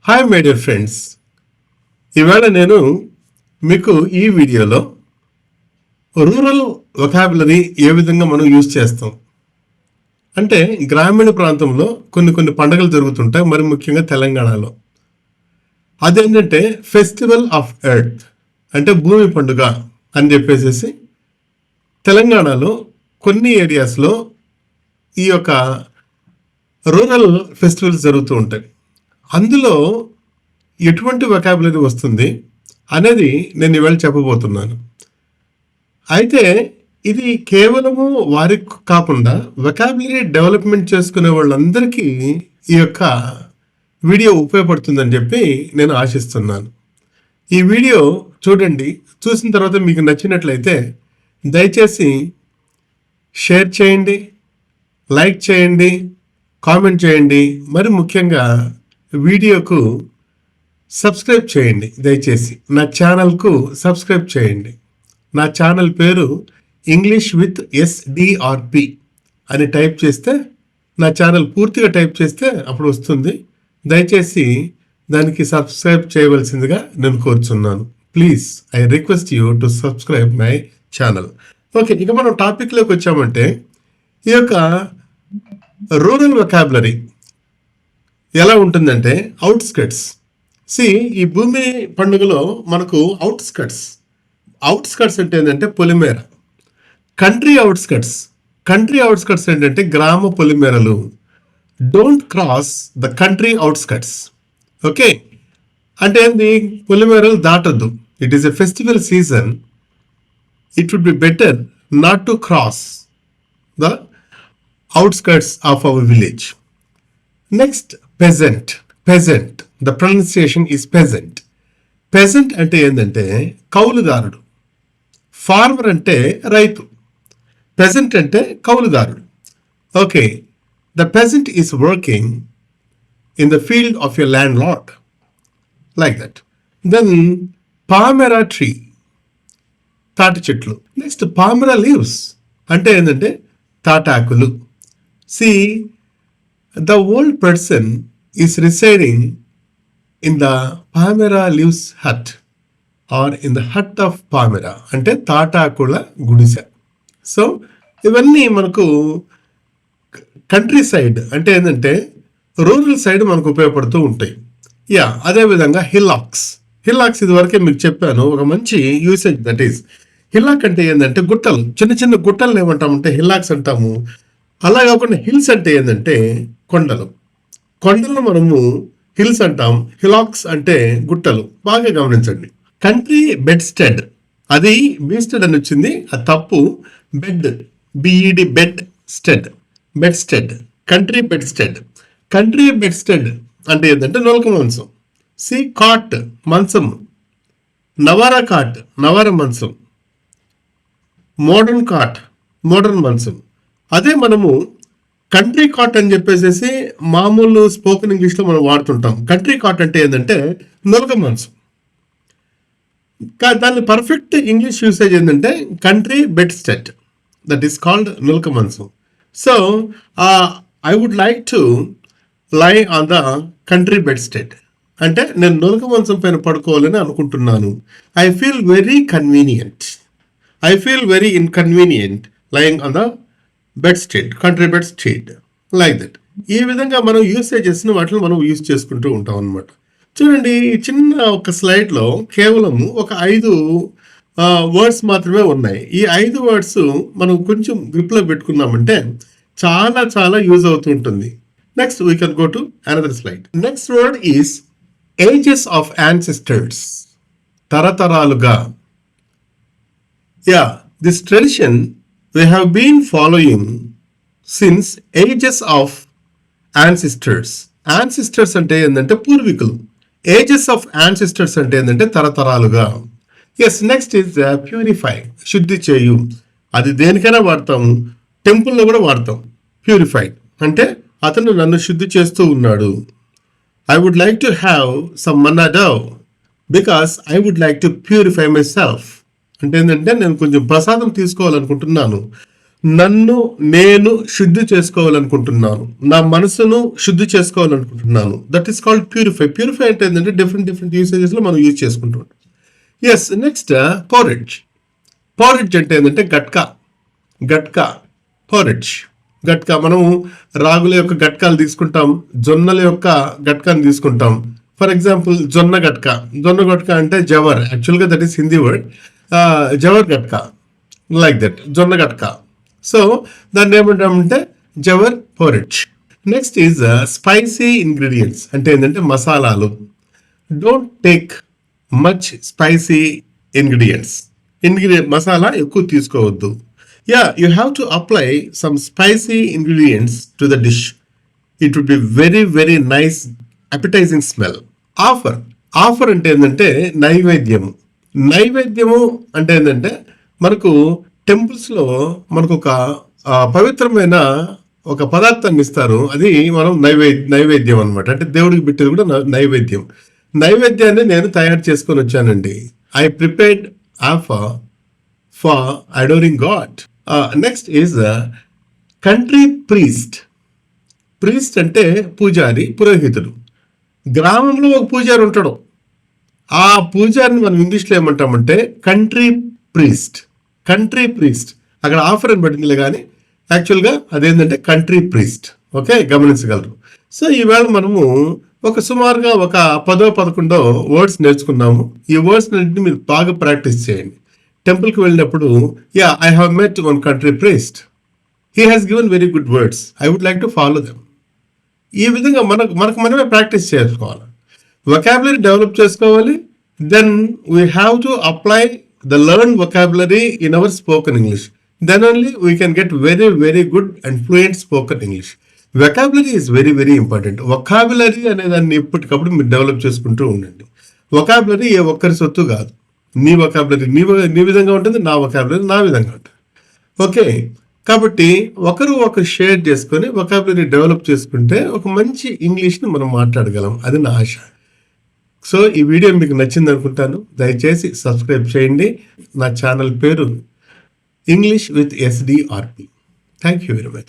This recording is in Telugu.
హాయ్ మై డియర్ ఫ్రెండ్స్, ఇవాళ నేను మీకు ఈ వీడియోలో రూరల్ వొకాబులరీ ఏ విధంగా మనం యూజ్ చేస్తాం అంటే గ్రామీణ ప్రాంతంలో కొన్ని పండుగలు జరుగుతుంటాయి, మరి ముఖ్యంగా తెలంగాణలో. అదేంటంటే ఫెస్టివల్ ఆఫ్ ఎర్త్ అంటే భూమి పండుగ అని చెప్పేసి తెలంగాణలో కొన్ని ఏరియాస్లో ఈ యొక్క రూరల్ ఫెస్టివల్స్ జరుగుతూ ఉంటాయి. అందులో ఎటువంటి వొకాబులరీ వస్తుంది అనేది నేను ఇవాళ చెప్పబోతున్నాను. అయితే ఇది కేవలము వారికి కాకుండా వొకాబులరీ డెవలప్మెంట్ చేసుకునే వాళ్ళందరికీ ఈ యొక్క వీడియో ఉపయోగపడుతుందని చెప్పి నేను ఆశిస్తున్నాను. ఈ వీడియో చూడండి, చూసిన తర్వాత మీకు నచ్చినట్లయితే దయచేసి షేర్ చేయండి, లైక్ చేయండి, కామెంట్ చేయండి, మరి ముఖ్యంగా వీడియోకు సబ్స్క్రైబ్ చేయండి. దయచేసి నా ఛానల్కు సబ్స్క్రైబ్ చేయండి. నా ఛానల్ పేరు ఇంగ్లీష్ విత్ SDRP అని టైప్ చేస్తే, నా ఛానల్ పూర్తిగా టైప్ చేస్తే అప్పుడు వస్తుంది. దయచేసి దానికి సబ్స్క్రైబ్ చేయవలసిందిగా నేను కోరుచున్నాను. Please I request you to subscribe my channel. Okay, ఇక మనం టాపిక్లోకి వచ్చామంటే ఈ యొక్క రూరల్ వొకాబులరీ ఎలా ఉంటుందంటే అవుట్స్కట్స్. ఈ భూమి పండుగలో మనకు అవుట్స్కట్స్ అంటే ఏంటంటే పొలిమేర. కంట్రీ అవుట్స్కట్స్ ఏంటంటే గ్రామ పొలిమేరలు. Don't cross the country outskirts. Okay, అంటే ఏంది? పొలిమేరలు దాటద్దు. It is a festival season. It would be better not to cross the outskirts of our village. Next, peasant. The pronunciation is peasant. Peasant అంటే ఏంటంటే కౌలుదారుడు. ఫార్మర్ అంటే రైతు. peasant అంటే కౌలుదారుడు. Okay, the peasant is working in the field of your landlord, like that. Then palmera tree, తాటి చెట్లు. నెక్స్ట్ palmera leaves అంటే ఏంటంటే తాటాకులు. The old person is residing in the palmera leaves hut or in the hut of palmera అంటే తాటాకుల గుడిసె. సో ఇవన్నీ మనకు కంట్రీ సైడ్ అంటే ఏంటంటే రూరల్ సైడ్ మనకు ఉపయోగపడుతూ ఉంటాయి. అదేవిధంగా హిల్లాక్స్ ఇది వరకే మీకు చెప్పాను. ఒక మంచి యూసేజ్ దట్ ఈస్ హిల్లాక్ అంటే ఏంటంటే గుట్టలు, చిన్న గుట్టలు ఏమంటామంటే హిల్లాక్స్ అంటాము. అలా కాకుండా హిల్స్ అంటే ఏంటంటే కొండలను మనము హిల్స్ అంటాం. హిలాక్స్ అంటే గుట్టలు. బాగా గమనించండి. కంట్రీ బెడ్స్టెడ్, అది బీస్టెడ్ అని వచ్చింది, అది తప్పు. Bed, BED, బెడ్స్టెడ్. కంట్రీ బెడ్స్టెడ్ అంటే ఏంటంటే నొలక మంచం. కాట్, మంచం. నవర మంచం. మోడర్న్ మంచం. అదే మనము కంట్రీ కాట్ అని చెప్పేసి మామూలు స్పోకెన్ ఇంగ్లీష్లో మనం వాడుతుంటాం. కంట్రీ కాట్ అంటే ఏంటంటే నొలక మంచం. దాని పర్ఫెక్ట్ ఇంగ్లీష్ యూసేజ్ ఏంటంటే country bedstead, that is called నొలక మంచం. So I would like to lie on the country bedstead అంటే నేను నొలక మంచం పైన పడుకోవాలని అనుకుంటున్నాను. I feel very inconvenient lying on the bedstead, country bedstead, like that. ఈ విధంగా మనం యూసేజెస్ వాటిని మనం యూజ్ చేసుకుంటూ ఉంటాం అనమాట. చూడండి, ఈ చిన్న ఒక స్లైడ్లో కేవలం ఒక 5 వర్డ్స్ మాత్రమే ఉన్నాయి. ఈ 5 వర్డ్స్ మనం కొంచెం గ్రిప్లో పెట్టుకున్నామంటే చాలా యూజ్ అవుతూ ఉంటుంది. Next we can go to another slide. Next word is ages of ancestors, తరతరాలుగా. This tradition we have been following since ages of ancestors. Ancestors అంటే ఏంటంటే పూర్వీకులు. Ages of ancestors అంటే ఏంటంటే తరతరాలుగా. నెక్స్ట్ ఇస్ ప్యూరిఫై, శుద్ధి చేయు. అది దేనికైనా వాడతాము, టెంపుల్లో కూడా వాడతాం. ప్యూరిఫైడ్ అంటే అతను నన్ను శుద్ధి చేస్తూ ఉన్నాడు. I would like to have some manna dough because I would like to purify myself. అంటే ఏంటంటే నేను కొంచెం ప్రసాదం తీసుకోవాలనుకుంటున్నాను. నన్ను నేను శుద్ధి చేసుకోవాలనుకుంటున్నాను, నా మనసును శుద్ధి చేసుకోవాలనుకుంటున్నాను. That is called purify. Purify అంటే ఏంటంటే డిఫరెంట్ యూసేజెస్ లో మనం యూజ్ చేసుకుంటాం. Yes, next porridge. పోరిడ్జ్ అంటే ఏంటంటే గట్కా పోరిడ్జ్. గట్కా మనం రాగుల యొక్క గట్కాలు తీసుకుంటాం, జొన్నల యొక్క గట్కాని తీసుకుంటాం. ఫర్ ఎగ్జాంపుల్ జొన్న గట్కా అంటే జవర్, actually that is Hindi word. జవర్ గట్కా, లైక్ దట్, జొన్న గట్కా. సో దాన్ని ఏమంటామంటే jowar porridge. Next is spicy ingredients అంటే ఏంటంటే మసాలాలు. Don't take much spicy ingredients. మసాలా ఎక్కువ తీసుకోవద్దు. You have to apply some spicy ingredients to the dish. It would be very nice, appetizing smell. Offer అంటే ఏంటంటే నైవేద్యము అంటే ఏంటంటే మనకు టెంపుల్స్ లో మనకు ఒక పవిత్రమైన ఒక పదార్థాన్ని ఇస్తారు, అది మనం నైవేద్యం అనమాట. అంటే దేవుడికి పెట్టేది కూడా నైవేద్యం. నైవేద్యాన్ని నేను తయారు చేసుకొని వచ్చానండి. I prepared offer for adoring God. Next is country priest అంటే పూజారి, పురోహితుడు. గ్రామంలో ఒక పూజారి ఉంటాడు, ఆ పూజారిని మనం ఇంగ్లీష్లో ఏమంటామంటే కంట్రీ ప్రీస్ట్. అక్కడ ఆఫర్ అని పడిందిలే కానీ యాక్చువల్గా అదేంటంటే కంట్రీ ప్రీస్ట్. ఓకే, గమనించగలరు. సో ఈవేళ మనము సుమారుగా ఒక 10-11 వర్డ్స్ నేర్చుకున్నాము. ఈ వర్డ్స్ అన్నింటినీ మీరు బాగా ప్రాక్టీస్ చేయండి. టెంపుల్కి వెళ్ళినప్పుడు I have met one country priest, he has given very good words, I would like to follow them. ఈ విధంగా మనకు మనమే ప్రాక్టీస్ చేసుకోవాలి, వొకాబులరీ డెవలప్ చేసుకోవాలి. Then we have to apply the learn vocabulary in our spoken English. Then only we can get very good and fluent spoken English. Vocabulary is very important. Vocabulary అనే దాన్ని ఎప్పటికప్పుడు మీరు డెవలప్ చేసుకుంటూ ఉండండి. వొకాబులరీ ఏ ఒక్కరి సొత్తు కాదు. నీ వొకాబులరీ నీ విధంగా ఉంటుంది, నా వొకాబులరీ నా విధంగా ఉంటుంది. ఓకే, కాబట్టి ఒకరు షేర్ చేసుకొని వొకాబులరీ డెవలప్ చేసుకుంటే ఒక మంచి ఇంగ్లీష్ని మనం మాట్లాడగలం. అది నా ఆశ. సో ఈ వీడియో మీకు నచ్చింది అనుకుంటాను. దయచేసి సబ్స్క్రైబ్ చేయండి. నా ఛానల్ పేరు English with SDRP. Thank you very much.